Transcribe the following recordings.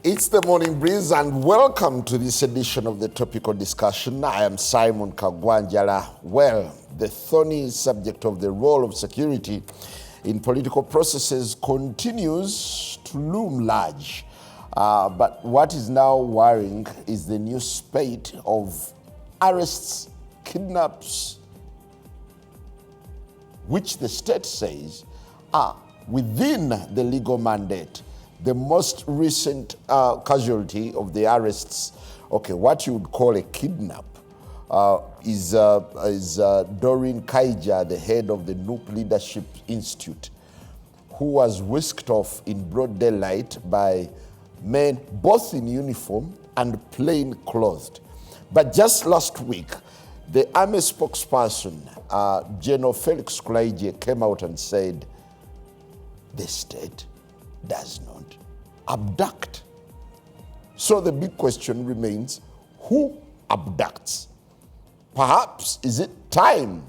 It's the Morning Breeze, and welcome to this edition of the topical discussion. I am Simon Kagwanjala. Well, the thorny subject of the role of security in political processes continues to loom large. But what is now worrying is the new spate of arrests, kidnaps, which the state says are within the legal mandate. The most recent casualty of the arrests, what you would call a kidnap, is Doreen Kaija, the head of the Noop Leadership Institute, who was whisked off in broad daylight by men both in uniform and plain clothed. But just last week, the army spokesperson, General Felix Kulaije, came out and said, the state does not abduct. So the big question remains, who abducts? Perhaps is it time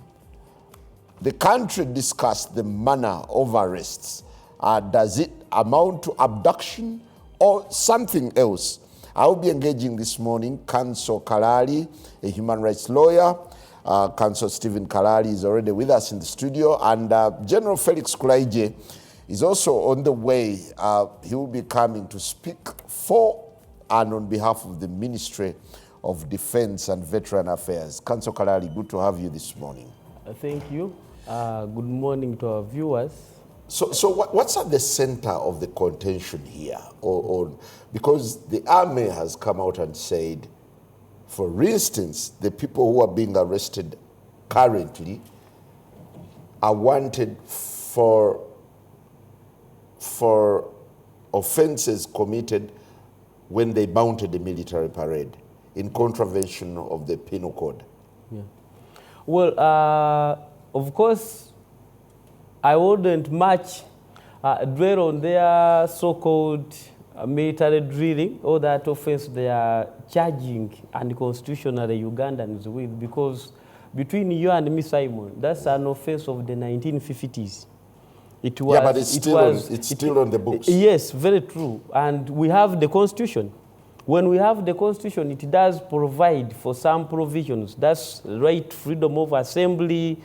the country discussed the manner of arrests? Does it amount to abduction or something else? I will be engaging this morning Counsel Kalali, a human rights lawyer. Counsel Stephen Kalali is already with us in the studio, and General Felix Kulaije is also on the way. He will be coming to speak for and on behalf of the Ministry of Defense and Veteran Affairs. Counsel Kalali, good to have you this morning. Thank you. Good morning to our viewers. So what's at the center of the contention here? Because the army has come out and said, for instance, the people who are being arrested currently are wanted for offenses committed when they mounted a military parade in contravention of the penal code. Yeah. Well, of course, I wouldn't much dwell on their so-called military drilling or that offense they are charging unconstitutionally Ugandans with, because between you and me, Simon, that's an offense of the 1950s. It was, yeah, but it's still on the books. Yes, very true. And we have the Constitution. When we have the Constitution, it does provide for some provisions. That's right, freedom of assembly,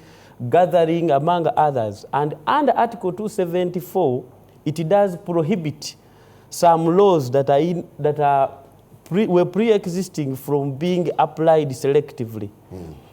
gathering, among others. And under Article 274, it does prohibit some laws that were pre-existing from being applied selectively.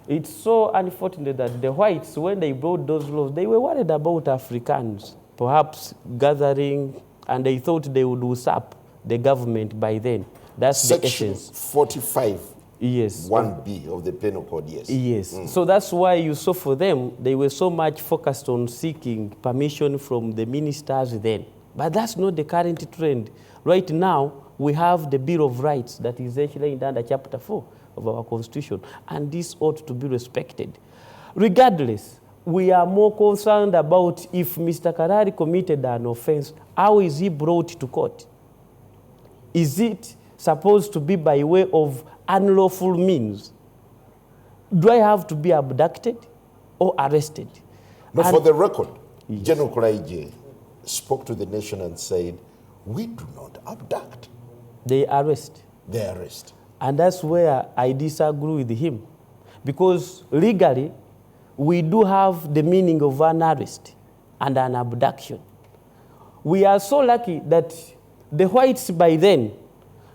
It's so unfortunate that the whites, when they brought those laws, they were worried about Africans, perhaps gathering, and they thought they would usurp the government by then. That's Section the essence. 45, yes, 1B of the penal code, yes. Yes, so that's why you saw for them, they were so much focused on seeking permission from the ministers then. But that's not the current trend. Right now, we have the Bill of Rights that is actually under Chapter 4 of our Constitution, and this ought to be respected. Regardless, we are more concerned about if Mr. Karari committed an offense, how is he brought to court? Is it supposed to be by way of unlawful means? Do I have to be abducted or arrested? But for the record, yes, General Kulaije spoke to the nation and said, we do not abduct. They arrest. They arrest. And that's where I disagree with him. Because legally, we do have the meaning of an arrest and an abduction. We are so lucky that the whites by then,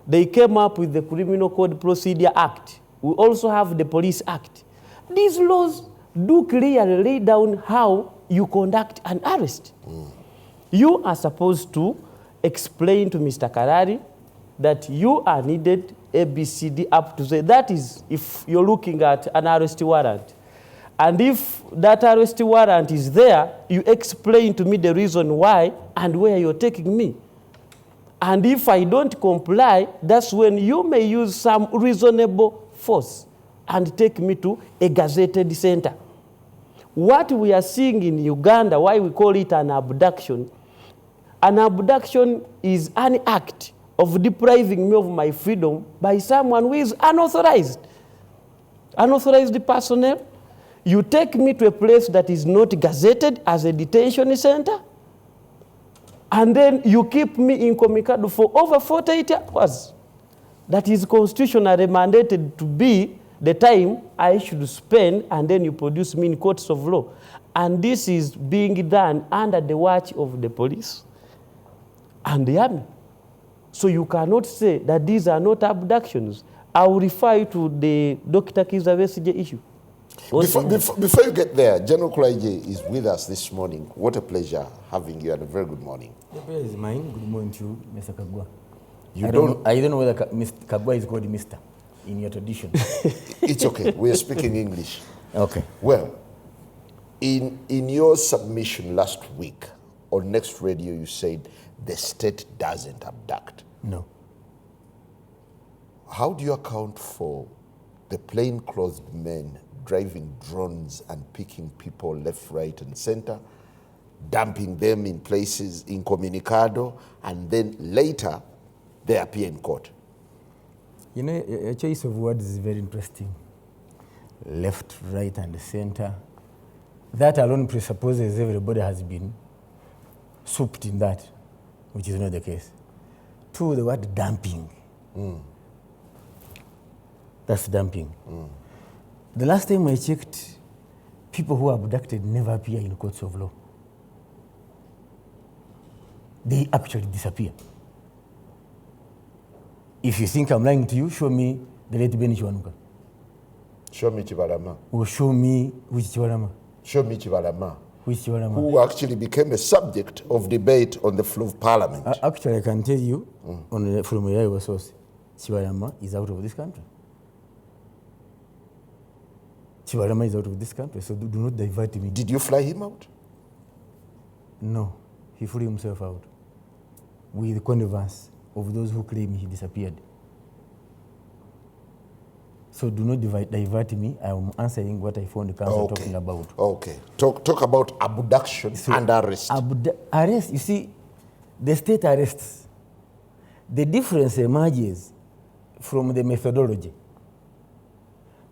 they came up with the Criminal Code Procedure Act. We also have the Police Act. These laws do clearly lay down how you conduct an arrest. You are supposed to explain to Mr. Karari that you are needed ABCD up to Z. That is, if you're looking at an arrest warrant. And if that arrest warrant is there, you explain to me the reason why and where you're taking me. And if I don't comply, that's when you may use some reasonable force and take me to a gazetted center. What we are seeing in Uganda, why we call it an abduction is an act of depriving me of my freedom by someone who is unauthorized. Unauthorized personnel. You take me to a place that is not gazetted as a detention center. And then you keep me incommunicado for over 48 hours. That is constitutionally mandated to be the time I should spend, and then you produce me in courts of law. And this is being done under the watch of the police and the army. So you cannot say that these are not abductions. I will refer you to the Dr. Kiza Besigye issue. Before you get there, General Kulaije is with us this morning. What a pleasure having you, and a very good morning. The pleasure is mine. Good morning to you, Mr. Kagwa. I don't know whether Mr. Kagwa is called Mr. in your tradition. It's okay. We are speaking English. Okay. Well, in your submission last week on Next Radio, you said the state doesn't abduct. No. How do you account for the plainclothes men driving drones and picking people left, right, and center, dumping them in places incommunicado, and then later they appear in court? You know, a choice of words is very interesting. Left, right, and center. That alone presupposes everybody has been souped in that, which is not the case. Two, the word dumping. That's dumping. The last time I checked, people who are abducted never appear in courts of law. They actually disappear. If you think I'm lying to you, show me the late Beni Chiwanuka. Show me Chibalama. Or show me which Chibalama. Show me Chibalama. Which Chibalama? Who actually became a subject of debate on the floor of Parliament. Actually, I can tell you from a reliable source, Chibalama is out of this country. Chibalama is out of this country, so do not divert me. Did you fly him out? No, he flew himself out with connivance of those who claim he disappeared. So do not divert me. I am answering what I found the council talking about. Okay. Talk about abduction and arrest. Arrest, you see, the state arrests. The difference emerges from the methodology.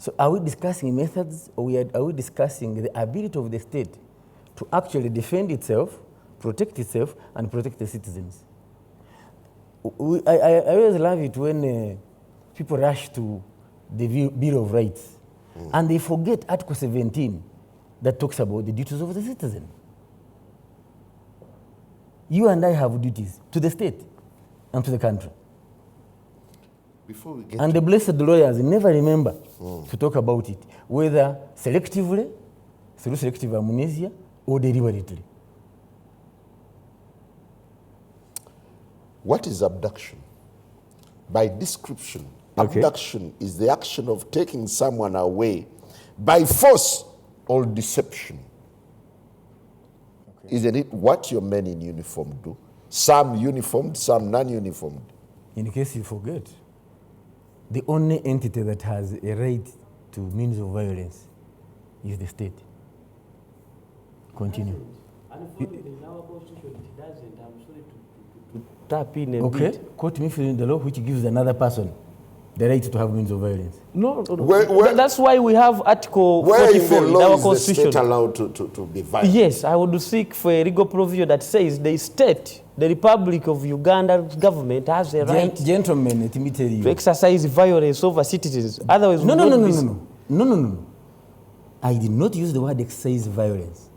So are we discussing methods, or are we discussing the ability of the state to actually defend itself, protect itself, and protect the citizens? I always love it when people rush to the Bill of Rights and they forget Article 17 that talks about the duties of the citizen. You and I have duties to the state and to the country. Before we get and the blessed lawyers never remember to talk about it, whether selectively, through selective amnesia, or deliberately. What is abduction? By description, abduction is the action of taking someone away by force or deception. Isn't it what your men in uniform do? Some uniformed, some non-uniformed. In case you forget, the only entity that has a right to means of violence is the state. Continue. Unfortunately, in our constitution, it doesn't. I'm sorry to tap in a bit. Okay, quote me from the law which gives another person the right to have means of violence. No. That's why we have Article 44 in our constitution. Where is the state allowed to be violent? Yes, I would seek for a legal provision that says the state, the Republic of Uganda's government has a right Gentlemen, let me tell you. to exercise violence over citizens. Otherwise, No. I did not use the word exercise violence.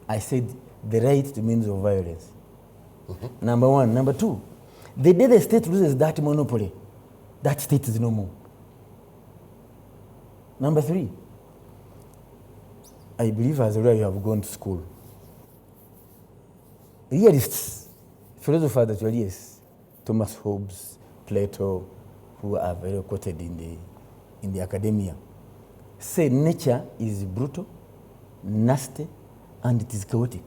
I said the right to means of violence. Number one. Number two, the day the state loses that monopoly, that state is no more. Number three, I believe as a lawyer you have gone to school. Realists, philosophers that you are, yes, Thomas Hobbes, Plato, who are very quoted in the academia, say nature is brutal, nasty, and it is chaotic.